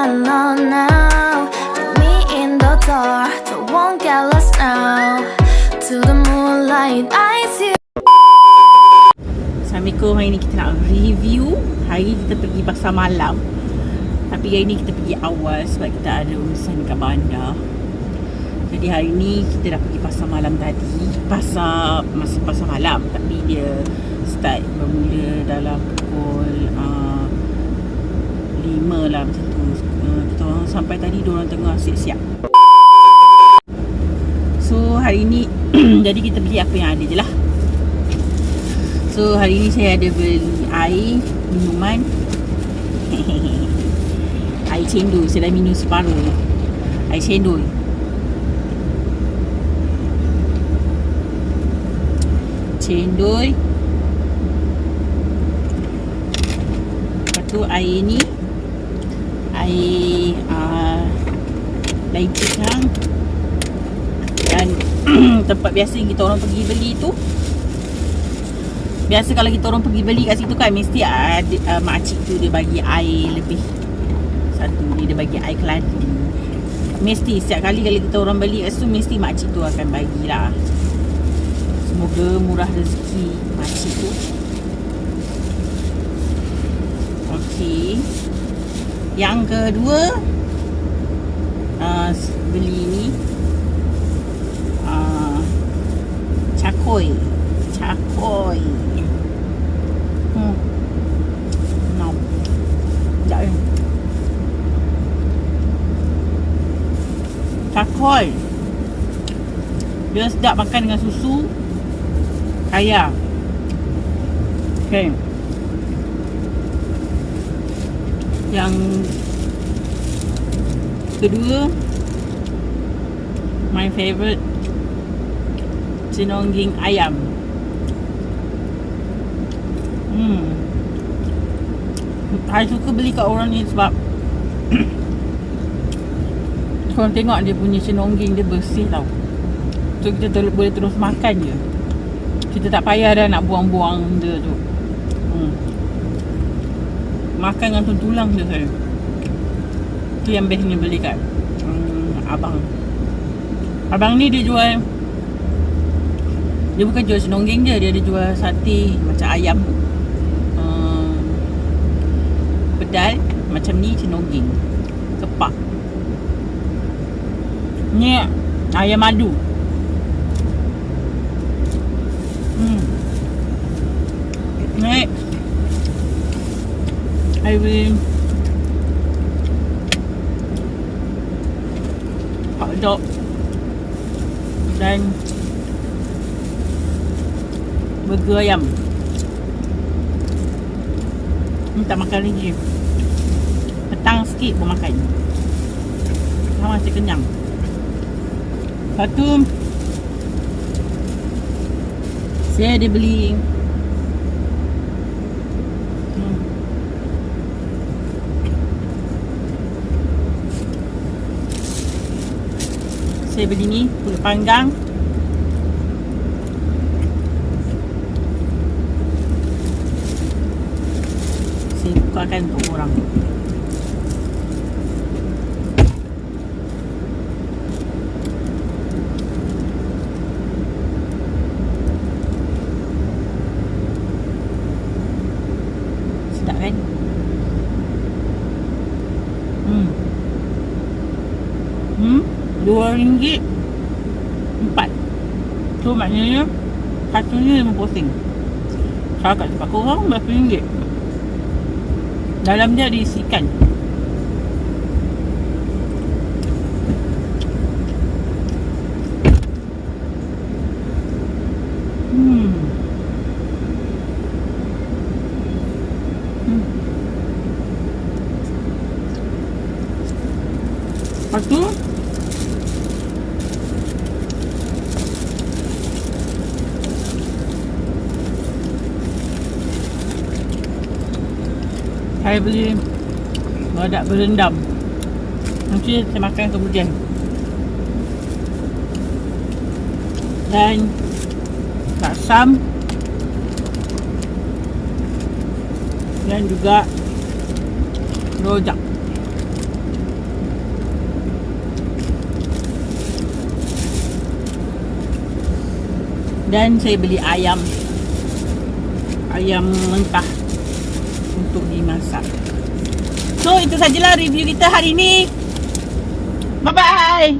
alone now. Put me in the dark, so won't get lost now. To the moonlight, I see. Assalamualaikum, hari ni kita nak review. Hari ni kita pergi pasar malam, tapi hari ni kita pergi awal sebab kita ada urusan dekat bandar. Jadi hari ni kita dah pergi pasar malam tadi. Pasar malam, tapi dia start bermula dalam pukul 5 lah macam tu. Kita orang sampai tadi, diorang tengah siap-siap. So hari ni jadi kita beli apa yang ada je lah. So hari ni saya ada beli air, minuman. Air cendol, saya dah minum separuh. Air cendol. Cendol. Lepas tu air ni, air lain pisang. Dan tempat biasa kita orang pergi beli tu, biasa kalau kita orang pergi beli kat situ kan, mesti ada makcik tu dia bagi air lebih satu, dia bagi air keladi. Mesti setiap kali kalau kita orang beli kat situ, mesti makcik tu akan bagilah. Semoga murah rezeki makcik tu. Okey. Yang kedua, beli ni cakoi. No. Sekejap ni. Cakoi dia sedap makan dengan susu kaya. Okay. Yang kedua, my favourite, cenongging ayam. Saya suka beli kat orang ni sebab korang tengok dia punya cenongging dia bersih tau. So kita boleh terus makan je. Kita tak payah dah nak buang-buang benda tu. Makan dengan tulang je saya. Tu yang bestnya beli kat abang ni dia jual. Dia bukan jual cenongging je, dia ada jual sate macam ayam pedal macam ni, cenongging kepak. Ni ayam madu. Next, I will hotdog dan burger ayam. Ni tak makan lagi. Petang sikit pun makan. Masih kenyang. Lepas tu saya ada beli ni pulut panggang. Saya bukakan untuk orang. Sedap kan? RM2 4. So maknanya satunya 50 sen. Kalau kat tempat korang berapa ringgit? Dalam dia ada isi ikan. Lepas tu saya beli badak berendam. Nanti saya makan kemudian. Dan asam dan juga rojak. Dan saya beli ayam mentah untuk dimasak. So itu sajalah review kita hari ini. Bye bye.